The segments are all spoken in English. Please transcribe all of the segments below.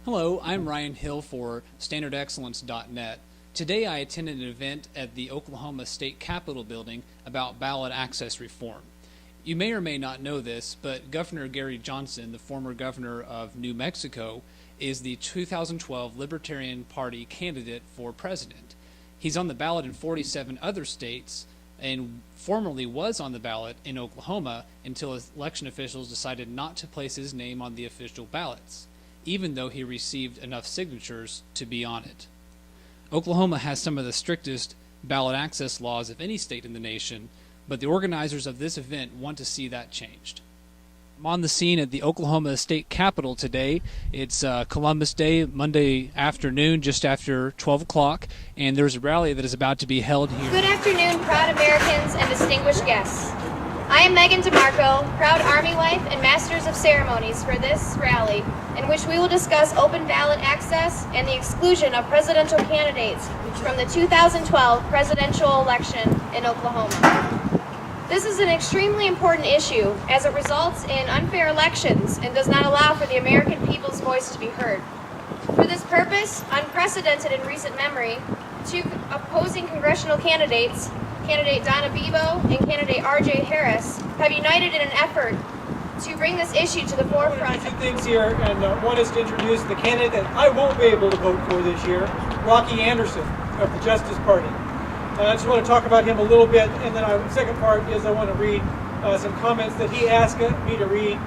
Hello, I'm Ryan Hill for StandardExcellence.net. Today I attended an event at the Oklahoma State Capitol building about ballot access reform. You may or may not know this, but Governor Gary Johnson, the former governor of New Mexico, is the 2012 Libertarian Party candidate for president. He's on the ballot in 47 other states and formerly was on the ballot in Oklahoma until election officials decided not to place his name on the official ballots, even though he received enough signatures to be on it. Oklahoma has some of the strictest ballot access laws of any state in the nation, but the organizers of this event want to see that changed. I'm on the scene at the Oklahoma State Capitol today. It's Columbus Day, Monday afternoon, just after 12 o'clock, and there's a rally that is about to be held here. Good afternoon, proud Americans and distinguished guests. I am Megan DeMarco, proud Army wife and Masters of Ceremonies for this rally, in which we will discuss open ballot access and the exclusion of presidential candidates from the 2012 presidential election in Oklahoma. This is an extremely important issue as it results in unfair elections and does not allow for the American people's voice to be heard. For this purpose, unprecedented in recent memory, two opposing congressional candidates, candidate Donna Bebo and candidate R.J. Harris, have united in an effort to bring this issue to the forefront. Two things here, and one is to introduce the candidate that I won't be able to vote for this year, Rocky Anderson of the Justice Party. I just want to talk about him a little bit, and then the second part is I want to read some comments that he asked me to read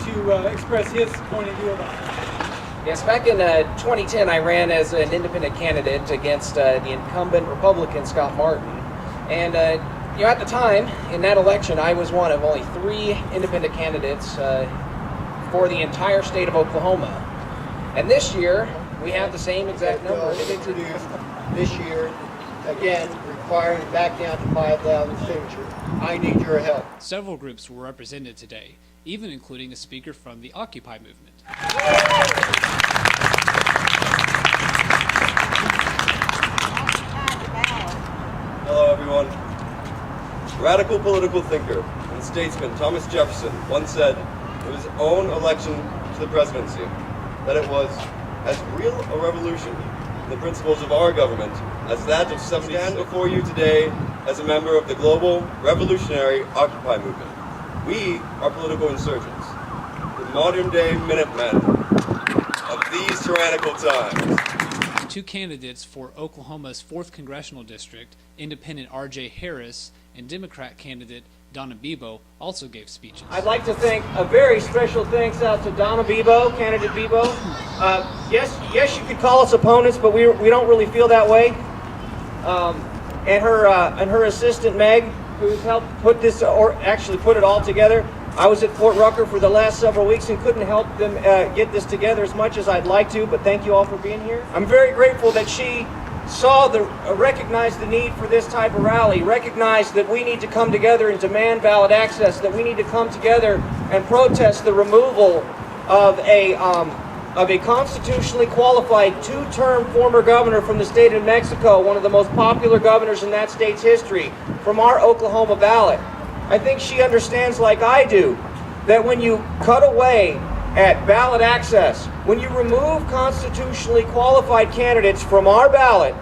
to express his point of view about it. Yes, back in 2010, I ran as an independent candidate against the incumbent Republican Scott Martin. And at the time, in that election, I was one of only 3 independent candidates for the entire state of Oklahoma. And this year, we have the same exact number. Introduced this year, again, requiring back down to 5,000 signatures. I need your help. Several groups were represented today, even including a speaker from the Occupy movement. Hello, everyone. Radical political thinker and statesman Thomas Jefferson once said of his own election to the presidency that it was as real a revolution in the principles of our government as that of 76. I stand before you today as a member of the global revolutionary Occupy movement. We are political insurgents, the modern-day Minutemen of these tyrannical times. 2 candidates for Oklahoma's 4th Congressional District, Independent R.J. Harris and Democrat candidate Donna Bebo, also gave speeches. I'd like to thank a very special thanks out to Donna Bebo, candidate Bebo. Yes, you could call us opponents, but we don't really feel that way. And her assistant Meg, who's helped put this, or actually put it all together. I was at Fort Rucker for the last several weeks and couldn't help them get this together as much as I'd like to, but thank you all for being here. I'm very grateful that she recognized the need for this type of rally, recognized that we need to come together and demand ballot access, that we need to come together and protest the removal of a constitutionally qualified 2-term former governor from the state of New Mexico, one of the most popular governors in that state's history, from our Oklahoma ballot. I think she understands, like I do, that when you cut away at ballot access, when you remove constitutionally qualified candidates from our ballot,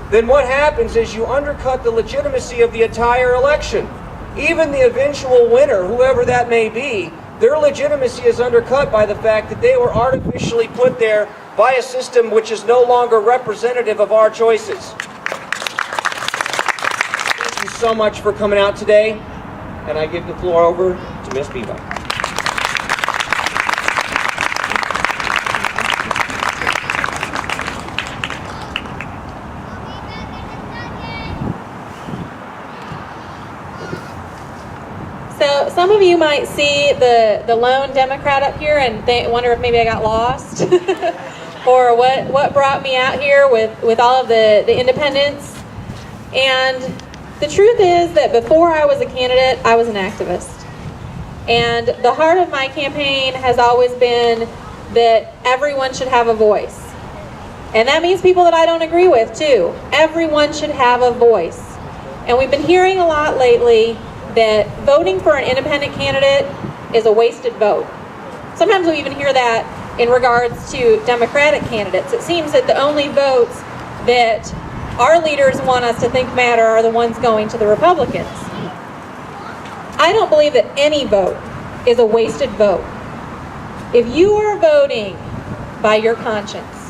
then what happens is you undercut the legitimacy of the entire election. Even the eventual winner, whoever that may be, their legitimacy is undercut by the fact that they were artificially put there by a system which is no longer representative of our choices. Thank you so much for coming out today, and I give the floor over to Ms. Bebo. So some of you might see the lone Democrat up here and wonder if maybe I got lost or what brought me out here with all of the independents. And the truth is that before I was a candidate, I was an activist. And the heart of my campaign has always been that everyone should have a voice. And that means people that I don't agree with too. Everyone should have a voice. And we've been hearing a lot lately that voting for an independent candidate is a wasted vote. Sometimes we even hear that in regards to Democratic candidates. It seems that the only votes that our leaders want us to think matter are the ones going to the Republicans. I don't believe that any vote is a wasted vote. If you are voting by your conscience,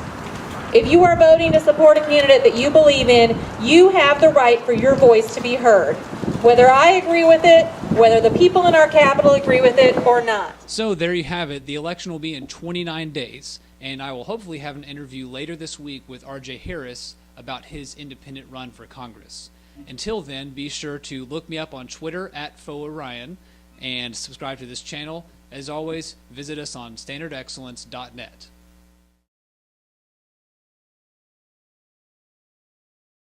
if you are voting to support a candidate that you believe in, you have the right for your voice to be heard. Whether I agree with it, whether the people in our capital agree with it or not. So there you have it. The election will be in 29 days, and I will hopefully have an interview later this week with R.J. Harris about his independent run for Congress. Until then, be sure to look me up on Twitter at FoOrion and subscribe to this channel. As always, visit us on standardexcellence.net.